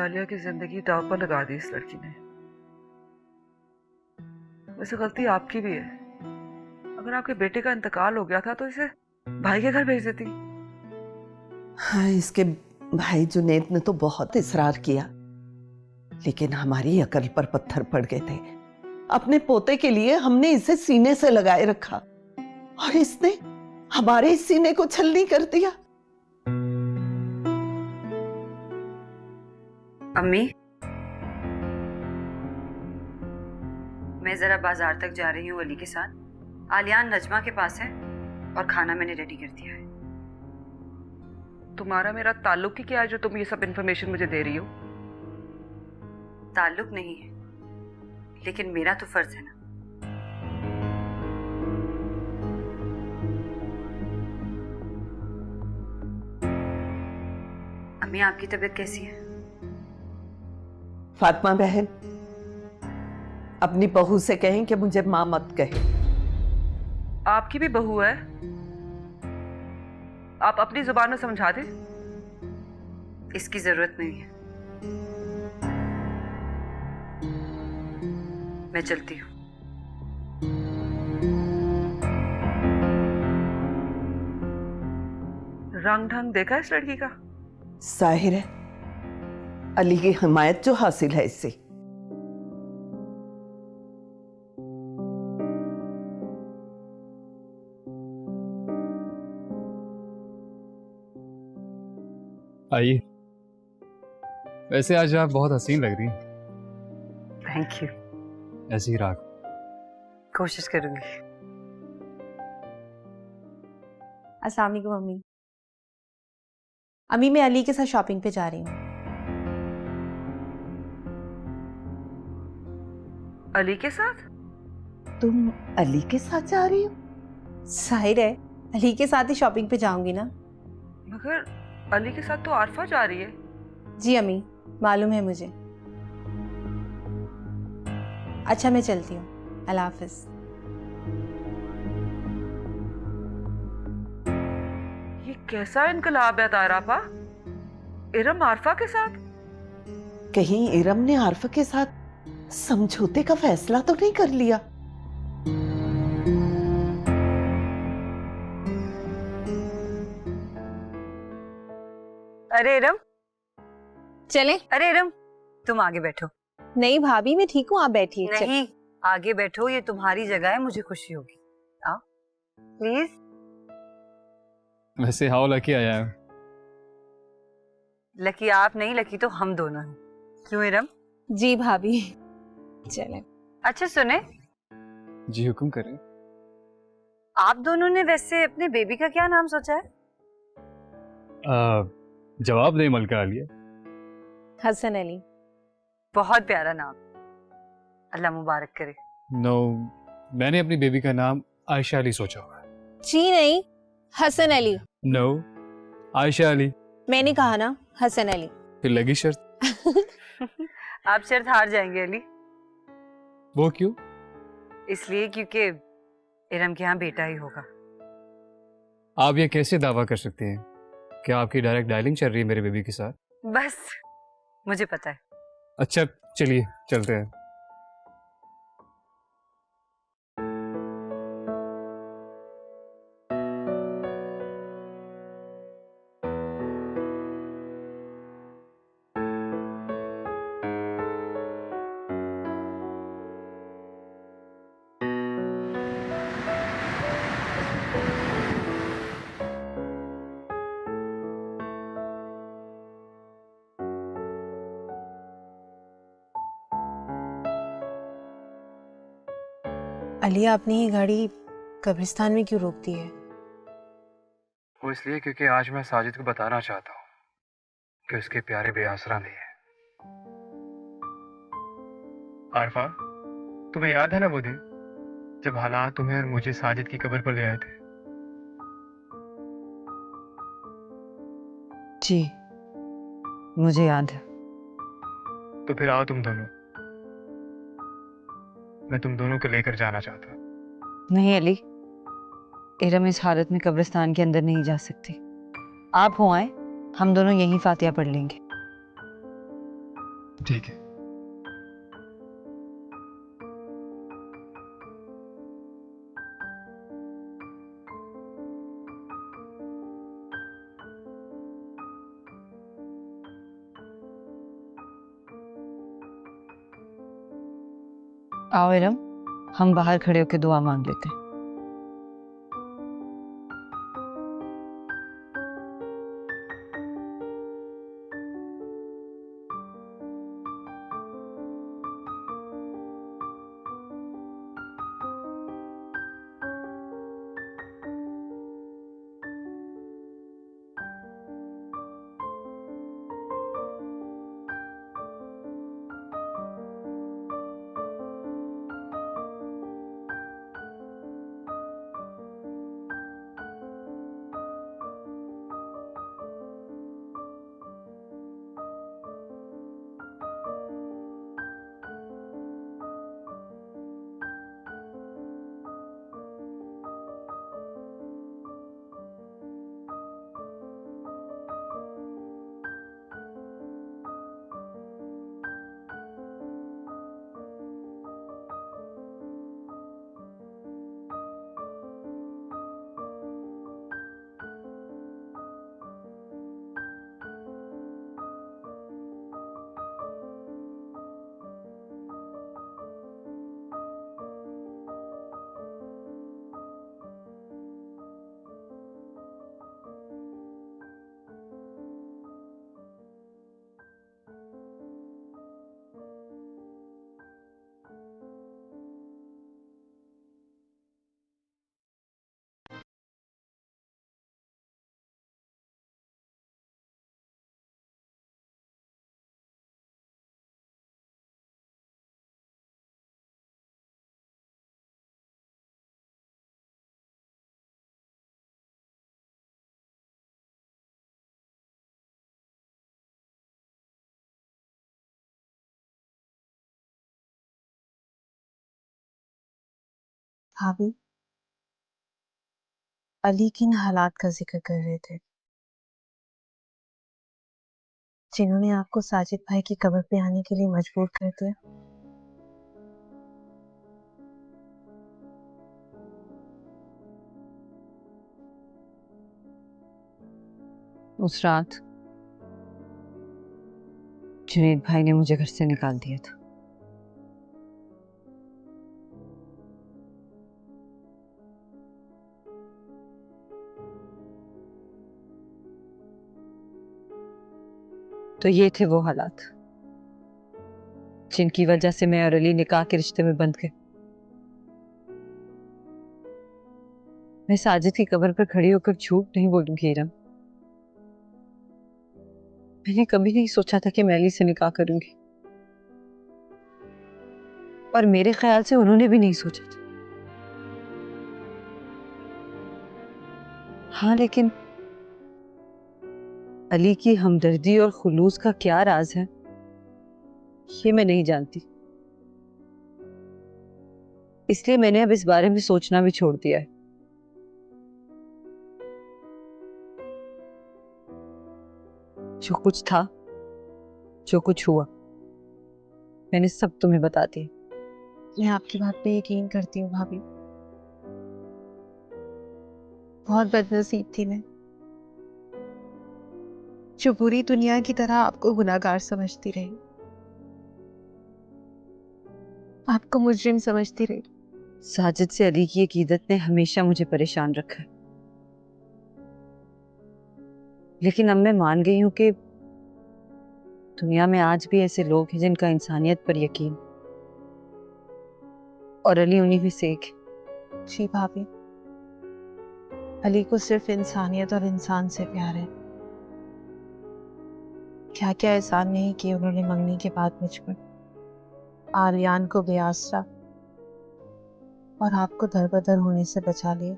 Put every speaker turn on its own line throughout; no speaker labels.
आलिया की जिंदगी दांव पर लगा दी इस लड़की ने। वैसे गलती आपकी भी है। अगर आपके बेटे का इंतकाल हो गया था तो इसे भाई के घर भेज देती।
हाँ, इसके भाई जुनैद ने तो बहुत इसरार किया, लेकिन हमारी अकल पर पत्थर पड़ गए थे। अपने पोते के लिए हमने इसे सीने से लगाए रखा और इसने हमारे सीने को छलनी कर दिया।
अम्मी, मैं जरा बाजार तक जा रही हूँ अली के साथ। आलियान नजमा के पास है और खाना मैंने रेडी कर दिया है।
तुम्हारा मेरा ताल्लुक ही क्या है जो तुम ये सब इंफॉर्मेशन मुझे दे रही हो?
ताल्लुक नहीं है, लेकिन मेरा तो फर्ज है ना। अम्मी, आपकी तबीयत कैसी है?
फातिमा बहन, अपनी बहू से कहें कि मुझे मां मत कहे।
आपकी भी बहू है, आप अपनी जुबान में समझा दें।
इसकी जरूरत नहीं है, मैं चलती हूँ।
रंग ढंग देखा इस लड़की का?
जाहिर है अली की हिमायत जो हासिल है इससे।
आइए। वैसे आज आप बहुत हसीन लग रही हैं।
Thank you.
ऐसी ही राख।
कोशिश करूंगी।
अस्सलाम वालेकुम अम्मी। अम्मी, मैं अली के साथ शॉपिंग पे जा रही हूँ।
अली के साथ?
तुम अली के साथ जा रही हो?
जाहिर है अली के साथ ही शॉपिंग पे जाऊंगी ना।
मगर अली के साथ तो आरफा जा रही है।
जी अम्मी, मालूम है मुझे। अच्छा, मैं चलती हूँ। अल्लाह हाफिज।
ये कैसा इनकलाब है तारापा? इरम आरफा के साथ?
कहीं इरम ने आरफा के साथ समझौते का फैसला तो नहीं कर लिया?
अरे इरम,
चले?
अरे इरम, तुम आगे बैठो।
नहीं भाभी, मैं ठीक हूँ, आप बैठिए।
नहीं, आगे बैठो, ये तुम्हारी जगह है, मुझे खुशी होगी। आओ प्लीज।
वैसे हाउ लकी आया है।
लकी आप नहीं, लकी तो हम दोनों हैं। क्यों इरम?
जी भाभी, चले।
अच्छा सुने,
जी हुक्म करें।
आप दोनों ने वैसे अपने बेबी का क्या नाम सोचा है?
जवाब दे मलका आलिया।
हसन अली।
बहुत प्यारा नाम, अल्लाह मुबारक करे।
नो, मैंने अपनी बेबी का नाम आयशा अली सोचा हुआ है।
जी नहीं, हसन अली।
नो, आयशा अली।
मैंने कहा ना, हसन अली।
फिर लगी शर्त।
आप शर्त हार जाएंगे अली।
वो क्यों?
इसलिए क्योंकि इरम के यहाँ बेटा ही होगा।
आप ये कैसे दावा कर सकते हैं? क्या आपकी डायरेक्ट डायलिंग चल रही है मेरे बेबी के साथ?
बस मुझे पता है।
अच्छा चलिए चलते हैं।
अलिया, आपने ये गाड़ी कब्रिस्तान में क्यों रोक दी है?
वो इसलिए क्योंकि आज मैं साजिद को बताना चाहता हूँ कि उसके प्यारे बेआसरा नहीं है। आरफा, तुम्हें याद है ना वो दिन जब हालात तुम्हें और मुझे साजिद की कब्र पर ले आए थे?
जी मुझे याद है।
तो फिर आओ तुम दोनों, मैं तुम दोनों को लेकर जाना चाहता हूँ।
नहीं अली, इरम इस हालत में कब्रिस्तान के अंदर नहीं जा सकती। आप हो आए, हम दोनों यहीं फातिहा पढ़ लेंगे।
ठीक है।
आओ इरम, हम बाहर खड़े होकर दुआ मांग लेते हैं।
भाभी, अली किन हालात का जिक्र कर रहे थे जिन्होंने आपको साजिद भाई की कब्र पे आने के लिए मजबूर कर दिया?
उस रात जुनैद भाई ने मुझे घर से निकाल दिया था। तो ये थे वो हालात जिनकी वजह से मैं और अली निकाह के रिश्ते में बंध गए। मैं साजिद की कब्र पर खड़ी होकर झूठ नहीं बोलूंगी इरम। मैंने कभी नहीं सोचा था कि मैं अली से निकाह करूंगी, और मेरे ख्याल से उन्होंने भी नहीं सोचा था। हाँ, लेकिन अली की हमदर्दी और खुलूस का क्या राज है, ये मैं नहीं जानती। इसलिए मैंने अब इस बारे में सोचना भी छोड़ दिया है। जो कुछ था, जो कुछ हुआ, मैंने सब तुम्हें बता दिया।
मैं आपकी बात पे यकीन करती हूँ भाभी। बहुत बदनसीब थी मैं, जो पूरी दुनिया की तरह आपको गुनाहगार समझती रही, आपको मुजरिम समझती रही।
साजिद से अली की अकीदत ने हमेशा मुझे परेशान रखा है, लेकिन अब मैं मान गई हूं कि दुनिया में आज भी ऐसे लोग हैं जिनका इंसानियत पर यकीन, और अली उन्हीं में से एक है।
जी भाभी, अली को सिर्फ इंसानियत और इंसान से प्यार है। क्या क्या एहसान नहीं किए उन्होंने मंगनी के बाद मुझ पर। आलियान को बेआसरा और आपको दरबदर होने से बचा लिया।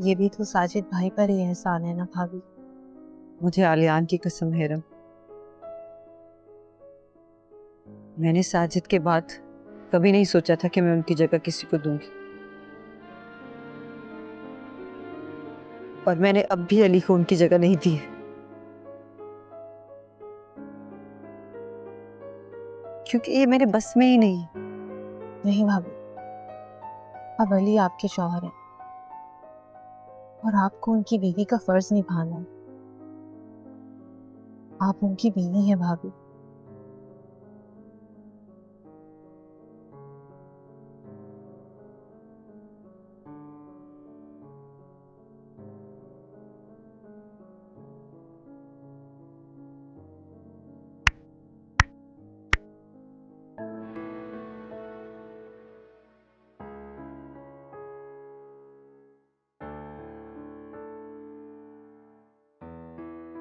ये भी तो साजिद भाई पर ही एहसान है ना भाभी।
मुझे आलियान की कसम है रम, मैंने साजिद के बाद कभी नहीं सोचा था कि मैं उनकी जगह किसी को दूंगी, और मैंने अब भी अली को उनकी जगह नहीं दी है। क्योंकि ये मेरे बस में ही नहीं है।
नहीं भाभी, अब अली आपके शौहर है और आपको उनकी बीवी का फर्ज निभाना है। आप उनकी बीवी हैं भाभी।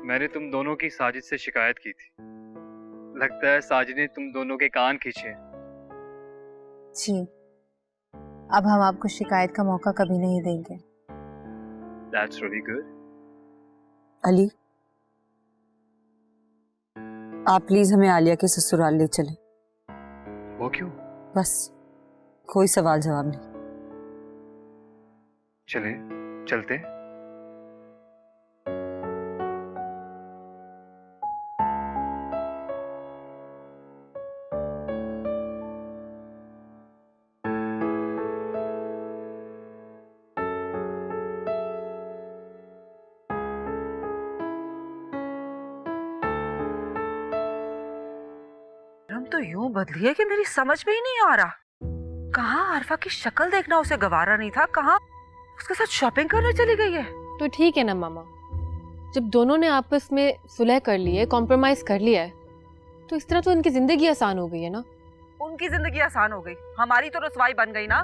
मैंने तुम दोनों की साजिद से शिकायत की थी। लगता है साजिद ने तुम दोनों के कान खींचे।
जी, अब हम आपको शिकायत का मौका कभी नहीं देंगे।
That's really good.
अली, आप प्लीज हमें आलिया के ससुराल ले चलें।
वो क्यों?
बस, कोई सवाल जवाब नहीं।
चले, चलते।
हम तो यूं बदली है कि मेरी समझ में ही नहीं आ रहा। कहाँ आरफा की शक्ल देखना उसे गवारा नहीं था, कहाँ उसके साथ शॉपिंग करने चली गई है।
तो ठीक है ना मामा, जब दोनों ने आपस में सुलह कर ली है, कॉम्प्रोमाइज कर लिया है, तो इस तरह तो उनकी जिंदगी आसान हो गई है ना।
उनकी जिंदगी आसान हो गई, हमारी तो रसवाई बन गई ना।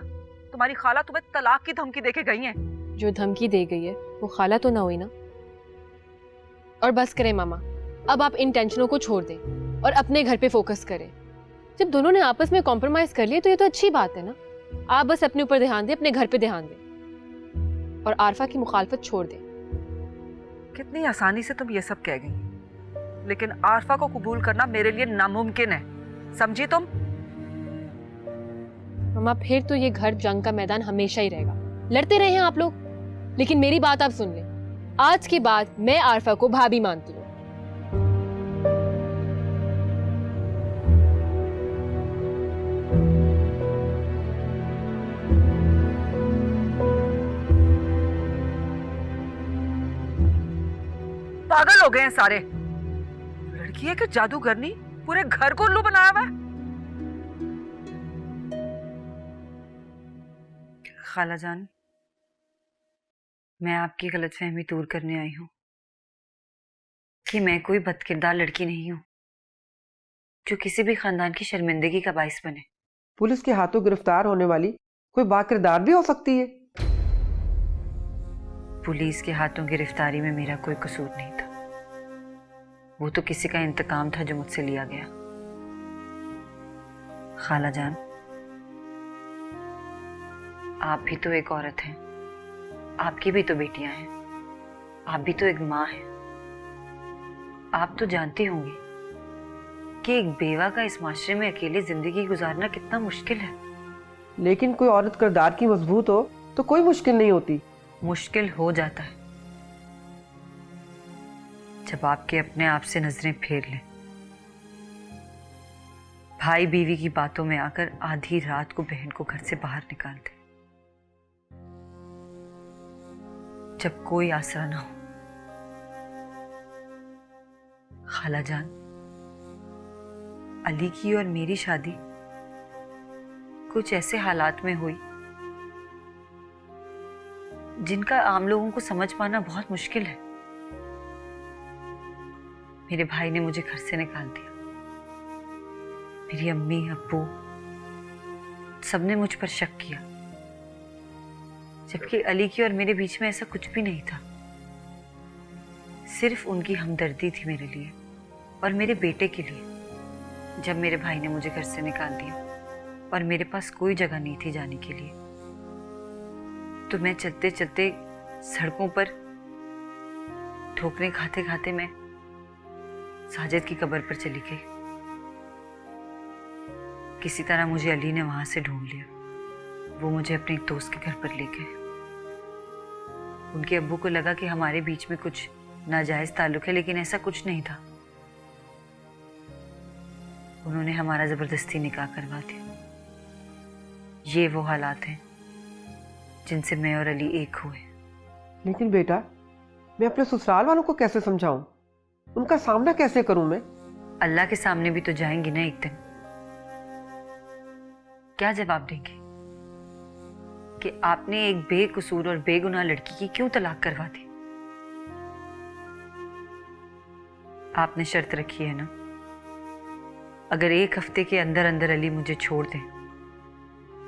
तुम्हारी खाला तुम्हें तलाक की धमकी देके गई है।
जो धमकी दे गई है वो खाला तो ना हुई ना। और बस करें मामा, अब आप इन टेंशनों को छोड़ दें और अपने घर पे फोकस करें। जब दोनों ने आपस में कॉम्प्रोमाइज कर लिया तो ये तो अच्छी बात है ना। आप बस अपने ऊपर ध्यान दें, अपने घर पे ध्यान दें और आरफा की मुखालफत छोड़ दें।
कितनी आसानी से तुम ये सब कह गई, लेकिन आरफा को कबूल करना मेरे लिए नामुमकिन है, समझी तुम?
मामा फिर तो ये घर जंग का मैदान हमेशा ही रहेगा। लड़ते रहे हैं आप लोग, लेकिन मेरी बात आप सुन लें। आज के बाद मैं आरफा को भाभी मानती हूँ।
पागल हो गए हैं सारे। लड़की है कि जादूगरनी, पूरे घर को उल्लू बनाया हुआ है।
खाला जान, मैं आपकी गलतफहमी दूर करने आई हूँ कि मैं कोई बदकिरदार लड़की नहीं हूँ जो किसी भी खानदान की शर्मिंदगी का बाइस बने।
पुलिस के हाथों गिरफ्तार होने वाली कोई बाकिरदार भी हो सकती है।
पुलिस के हाथों गिरफ्तारी में मेरा कोई कसूर नहीं था। वो तो किसी का इंतकाम था जो मुझसे लिया गया। खाला जान, आप भी तो एक औरत हैं, आपकी भी तो बेटियां हैं, आप भी तो एक माँ हैं। आप तो जानती होंगी कि एक बेवा का इस माशरे में अकेले जिंदगी गुजारना कितना मुश्किल है।
लेकिन कोई औरत किरदार की मजबूत हो तो कोई मुश्किल नहीं होती।
मुश्किल हो जाता है जब आपके अपने आप से नजरें फेर लें। भाई बीवी की बातों में आकर आधी रात को बहन को घर से बाहर निकाल दे, जब कोई आसरा ना हो। खाला जान, अली की और मेरी शादी कुछ ऐसे हालात में हुई जिनका आम लोगों को समझ पाना बहुत मुश्किल है। मेरे भाई ने मुझे घर से निकाल दिया। मेरी अम्मी अब्बू सबने मुझ पर शक किया, जबकि अली की और मेरे बीच में ऐसा कुछ भी नहीं था। सिर्फ उनकी हमदर्दी थी मेरे लिए और मेरे बेटे के लिए। जब मेरे भाई ने मुझे घर से निकाल दिया और मेरे पास कोई जगह नहीं थी जाने के लिए, तो मैं चलते चलते सड़कों पर ठोकरें खाते खाते मैं साजिद की कब्र पर चली गई। किसी तरह मुझे अली ने वहां से ढूंढ लिया। वो मुझे अपने एक दोस्त के घर पर ले गए। उनके अब्बू को लगा कि हमारे बीच में कुछ नाजायज ताल्लुक है, लेकिन ऐसा कुछ नहीं था। उन्होंने हमारा जबरदस्ती निकाह करवा दिया। ये वो हालात हैं जिनसे मैं और अली एक हुए।
लेकिन बेटा, मैं अपने ससुराल वालों को कैसे समझाऊं? उनका सामना कैसे करूं मैं?
अल्लाह के सामने भी तो जाएंगी ना एक दिन। क्या जवाब देंगे कि आपने एक बेकसूर और बेगुनाह लड़की की क्यों तलाक करवा दी? आपने शर्त रखी है ना, अगर 1 हफ्ते के अंदर अंदर अली मुझे छोड़ दें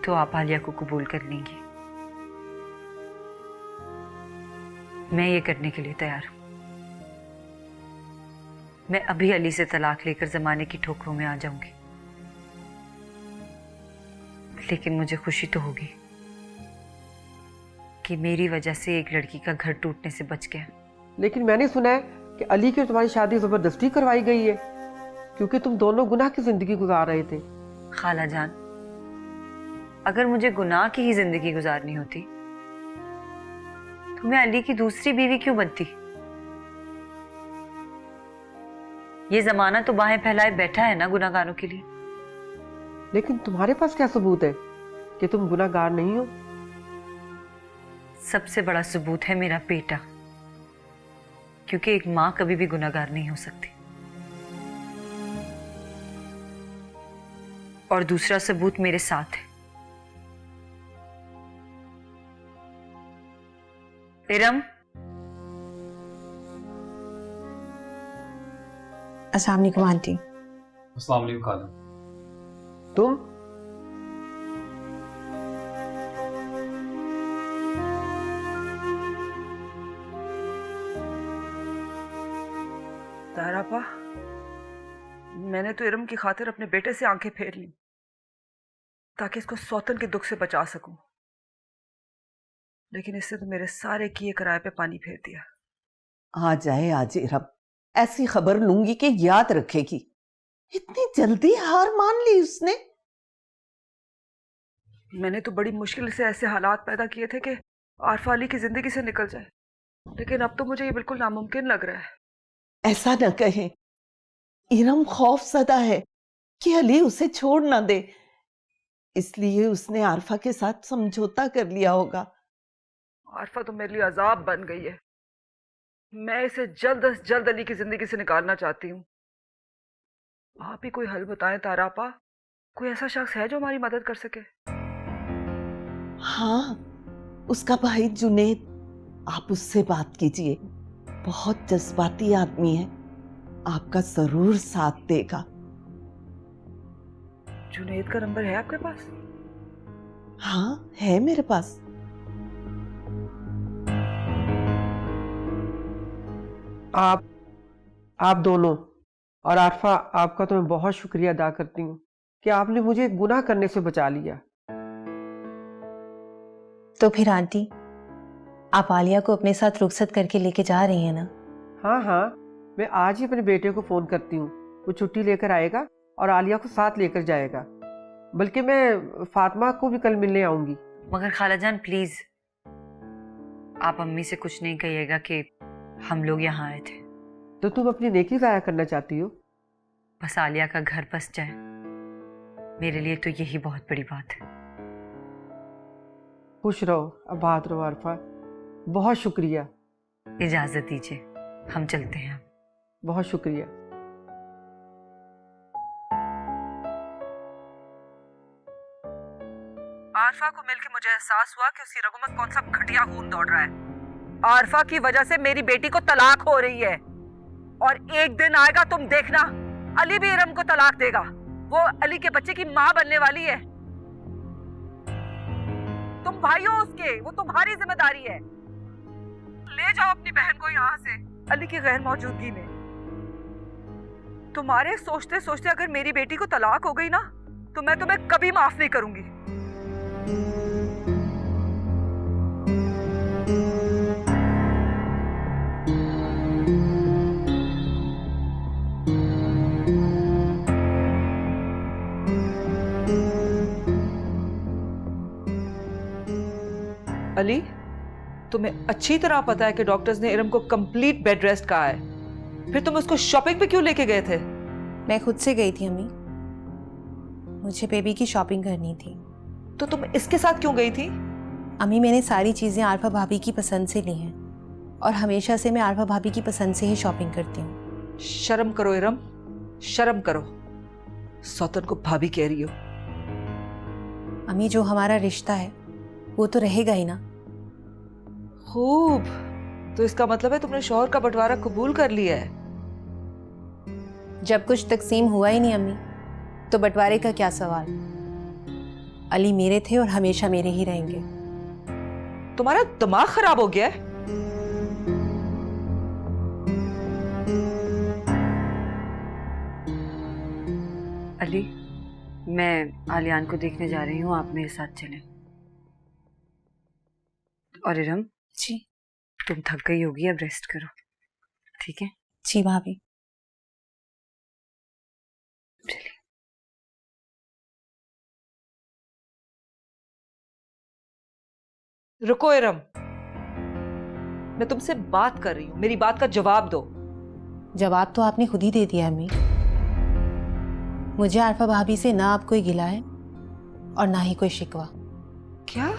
तो आप आलिया को कबूल कर लेंगी। मैं ये करने के लिए तैयार हूं। मैं अभी अली से तलाक लेकर जमाने की ठोकरों में आ जाऊंगी, लेकिन मुझे खुशी तो होगी कि मेरी वजह से एक लड़की का घर टूटने से बच गया।
लेकिन मैंने सुना है कि अली की तुम्हारी शादी जबरदस्ती करवाई गई है, क्योंकि तुम दोनों गुनाह की जिंदगी गुजार रहे थे।
खाला जान, अगर मुझे गुनाह की ही जिंदगी गुजारनी होती तो मैं अली की दूसरी बीवी क्यों बनती? ये जमाना तो बाहें फैलाए बैठा है ना गुनाहगारों के लिए।
लेकिन तुम्हारे पास क्या सबूत है कि तुम गुनाहगार नहीं हो?
सबसे बड़ा सबूत है मेरा बेटा, क्योंकि एक मां कभी भी गुनाहगार नहीं हो सकती। और दूसरा सबूत मेरे साथ है। इरम,
अस्सलाम वालेकुम आंटी।
अस्सलाम वालेकुम खाला।
तुम
तारापा, मैंने तो इरम की खातिर अपने बेटे से आंखें फेर ली ताकि इसको सौतन के दुख से बचा सकूं, लेकिन इससे तो मेरे सारे किए कराए पे पानी फेर दिया।
आ जाए आज इरम, ऐसी खबर लूंगी कि याद रखेगी। इतनी जल्दी हार मान ली उसने।
मैंने तो बड़ी मुश्किल से ऐसे हालात पैदा किए थे कि आरफा अली की जिंदगी से निकल जाए, लेकिन अब तो मुझे ये बिल्कुल नामुमकिन लग रहा है।
ऐसा न कहें, इरम खौफजदा है कि अली उसे छोड़ ना दे, इसलिए उसने आरफा के साथ समझौता कर लिया होगा।
आरफा तो मेरे लिए अजाब बन गई है। मैं इसे जल्द से जल्द अली की जिंदगी से निकालना चाहती हूँ। आप ही कोई हल बताएं तारापा, कोई ऐसा शख्स है जो हमारी मदद कर सके?
हाँ, उसका भाई जुनेद, आप उससे बात कीजिए। बहुत जज्बाती आदमी है, आपका जरूर साथ देगा।
जुनेद का नंबर है आपके पास?
हाँ, है मेरे पास।
आप दोनों और आरफा, आपका तो मैं बहुत शुक्रिया अदा करती हूँ कि आपने मुझे गुनाह करने से बचा लिया।
तो फिर आंटी, आप आलिया को अपने साथ रुखसत करके लेके जा रही हैं ना?
हाँ हाँ, मैं आज ही अपने बेटे को फोन करती हूँ, वो छुट्टी लेकर आएगा और आलिया को साथ लेकर जाएगा। बल्कि मैं फातिमा को भी कल मिलने आऊंगी।
मगर खाला जान प्लीज, आप अम्मी से कुछ नहीं कहिएगा कि हम लोग यहाँ आए थे।
तो तुम अपनी नेकी ज़ाया करना चाहती हो?
बस आलिया का घर बस जाए, मेरे लिए तो यही बहुत बड़ी बात है।
खुश रहो, आबाद रहो आरफा। बहुत शुक्रिया।
इजाजत दीजिए, हम चलते हैं।
बहुत शुक्रिया।
आरफा को मिलकर मुझे एहसास हुआ कि उसकी रगों में कौन सा घटिया खून दौड़ रहा है। आरफा की वजह से मेरी बेटी को तलाक हो रही है, और एक दिन आएगा तुम देखना, अली भी इरम को तलाक देगा। वो अली के बच्चे की मां बनने वाली है। तुम भाई हो उसके, वो तुम्हारी जिम्मेदारी है। ले जाओ अपनी बहन को यहाँ से अली की गैर मौजूदगी में। तुम्हारे सोचते सोचते अगर मेरी बेटी को तलाक हो गई ना, तो मैं तुम्हें कभी माफ नहीं करूंगी। अली, तुम्हें अच्छी तरह पता है कि डॉक्टर्स ने इरम को कंप्लीट बेड रेस्ट कहा है, फिर तुम उसको शॉपिंग पे क्यों लेके गए थे?
मैं खुद से गई थी अम्मी। मुझे बेबी की शॉपिंग करनी थी।
तो तुम इसके साथ क्यों गई थी?
अम्मी, मैंने सारी चीज़ें आरफा भाभी की पसंद से ली हैं और हमेशा से मैं आरफा भाभी की पसंद से ही शॉपिंग करती हूँ।
शर्म करो इरम, शर्म करो। सौतन को भाभी कह रही हो?
अम्मी, जो हमारा रिश्ता है वो तो रहेगा ही ना।
खूब, तो इसका मतलब है तुमने शौहर का बंटवारा कबूल कर लिया है।
जब कुछ तकसीम हुआ ही नहीं अम्मी, तो बंटवारे का क्या सवाल। अली मेरे थे और हमेशा मेरे ही रहेंगे।
तुम्हारा दिमाग खराब हो गया है?
अली, मैं आलियान को देखने जा रही हूँ, आप मेरे साथ चलें। और इरम
जी।
तुम थक गई होगी, अब रेस्ट करो, ठीक है?
जी भाभी।
चलिए।
रुको इरम, मैं तुमसे बात कर रही हूँ, मेरी बात का जवाब दो।
जवाब तो आपने खुद ही दे दिया अम्मी। मुझे आरफा भाभी से ना अब कोई गिला है और ना ही कोई शिकवा।
क्या?